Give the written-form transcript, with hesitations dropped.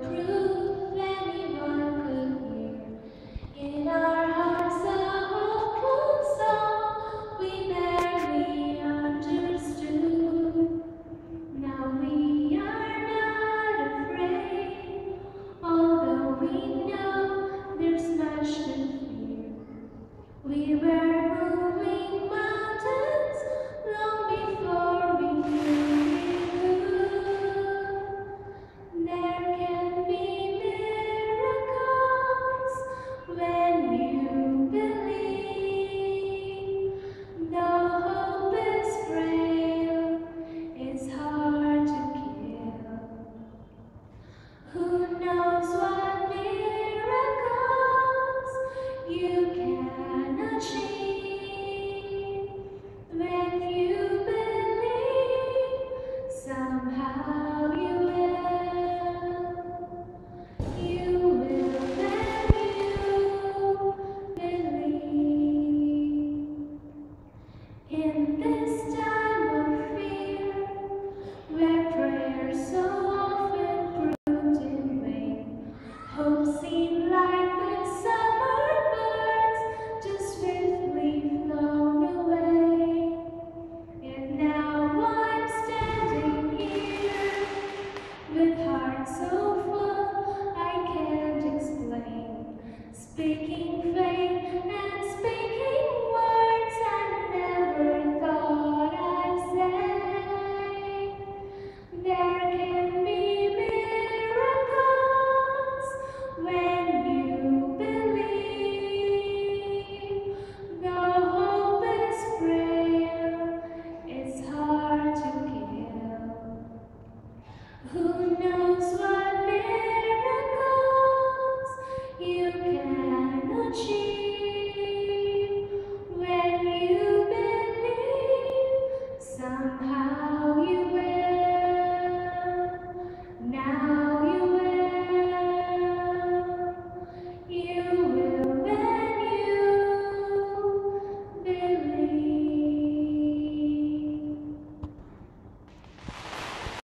proof anyone could hear. In our hearts a hopeful song we barely understood. Now we are not afraid, although we know there's much to fear. We were moving mountains long before we knew we could. There can be miracles when you believe. Though hope is frail, it's hard to kill. Who knows what miracles you can achieve when you believe? Somehow you will. You will when you believe. In this time of fear, where prayers so often proved in vain, hope seemed like the summer birds just swiftly flown away. And now I'm standing here with heart so full I can't explain, speaking